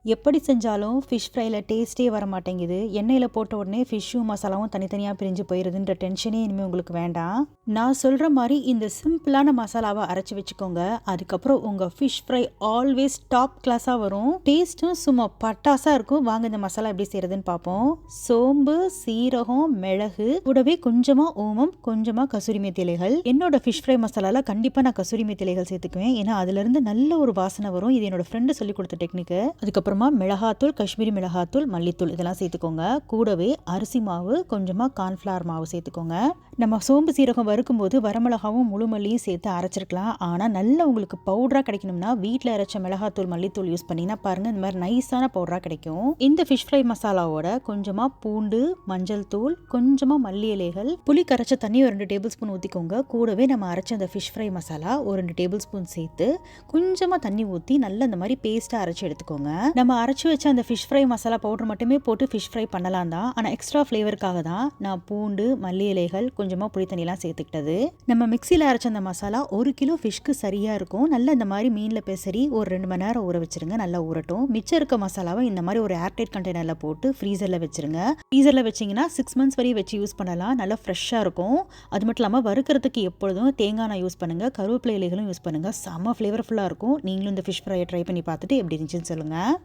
எப்படி செஞ்சாலும் ஃபிஷ் ஃப்ரைல டேஸ்ட்டே வர மாட்டேங்குது. எண்ணெயில போட்ட உடனே ஃபிஷ்ஷும் மசாலாவும் தனித்தனியாக பிரிஞ்சு போயிருதுன்ற டென்ஷனே இனிமேல் உங்களுக்கு வேண்டாம். நான் சொல்கிற மாதிரி இந்த சிம்பிளான மசாலாவை அரைச்சி வச்சுக்கோங்க. அதுக்கப்புறம் உங்கள் ஃபிஷ் ஃப்ரை ஆல்வேஸ் டாப் கிளாஸாக வரும். டேஸ்ட்டும் சும்மா பட்டாசாக இருக்கும். வாங்க இந்த மசாலா எப்படி செய்கிறதுன்னு பார்ப்போம். சோம்பு, சீரகம், மிளகு, கூடவே கொஞ்சமாக ஓமம், கொஞ்சமாக கசூரி மேத்தி இலைகள். என்னோட ஃபிஷ் ஃப்ரை மசாலாவில் கண்டிப்பாக நான் கசூரி மேத்தி இலைகள் சேர்த்துக்குவேன். ஏன்னா அதுலேருந்து நல்ல ஒரு வாசனை வரும். இது என்னோட ஃப்ரெண்டு சொல்லி கொடுத்த டெக்னிக்கு. அதுக்கப்புறமா மிளகாத்தூள், காஷ்மீரி மிளகாத்தூள், மல்லித்தூள் இதெல்லாம் சேர்த்துக்கோங்க. கூடவே அரிசி மாவு, கொஞ்சமாக கார்ன்ஃப்ளவர் மாவு சேர்த்துக்கோங்க. நம்ம சோம்பு சீரகம் வறுக்கும்போது வரமிளகாவும் முழு மல்லியும் சேர்த்து அரைச்சிருக்கலாம். ஆனால் நல்லா உங்களுக்கு பவுடராக கிடைக்கணும்னா வீட்டில் அரைச்ச மிளகாத்தூள், மல்லித்தூள் யூஸ் பண்ணிங்கன்னா பாருங்கள் இந்த மாதிரி நைஸான பவுடராக கிடைக்கும். இந்த ஃபிஷ் ஃப்ரை மசாலாவோட கொஞ்சமாக பூண்டு, மஞ்சள் தூள், கொஞ்சமாக மல்லி இலைகள், புளி கரைச்ச தண்ணி ஒரு 2 டேபிள் ஸ்பூன் ஊற்றிக்கோங்க. கூடவே நம்ம அரைச்ச அந்த ஃபிஷ் ஃப்ரை மசாலா ஒரு 2 டேபிள் ஸ்பூன் சேர்த்து கொஞ்சமாக தண்ணி ஊற்றி நல்லா இந்த மாதிரி பேஸ்ட்டாக அரைச்சி எடுத்துக்கோங்க. நம்ம அரைச்சி வச்ச அந்த ஃபிஷ் ஃப்ரை மசாலா பவுடர் மட்டுமே போட்டு ஃபிஷ் ஃப்ரை பண்ணலாம் தான். ஆனால் எக்ஸ்ட்ரா ஃப்ளேவருக்காக தான் நான் பூண்டு, மல்லி இலைகள், கொஞ்சமாக புளி தண்ணியெலாம் சேர்த்துக்கிட்டது. நம்ம மிக்சியில் அரைச்ச அந்த மசாலா 1 கிலோ ஃபிஷ்க்கு சரியாக இருக்கும். நல்லா இந்த மாதிரி மீனில் பெசரி ஒரு 2 மணி நேரம் ஊற வச்சுருங்க. நல்லா ஊறட்டும். மிச்சம் இருக்க மசாலாவை இந்த மாதிரி ஒரு ஏர்டைட் கண்டெய்னரில் போட்டு ஃப்ரீசரில் வச்சுருங்க. ஃப்ரீசரில் வச்சிங்கன்னா 6 மந்த்ஸ் வரையும் வச்சு யூஸ் பண்ணலாம். நல்லா ஃப்ரெஷ்ஷாக இருக்கும். அது மட்டும் இல்லாமல் வறுக்கிறதுக்கு எப்பொழுதும் தேங்காய் எண்ணெய் யூஸ் பண்ணுங்கள். கருவேப்பிலை இலைகளும் யூஸ் பண்ணுங்கள். செம்ம ஃப்ளேவர்ஃபுல்லாக இருக்கும். நீங்களும் இந்த ஃபிஷ் ஃப்ரையை ட்ரை பண்ணி பார்த்துட்டு எப்படி இருந்துச்சுன்னு சொல்லுங்கள்.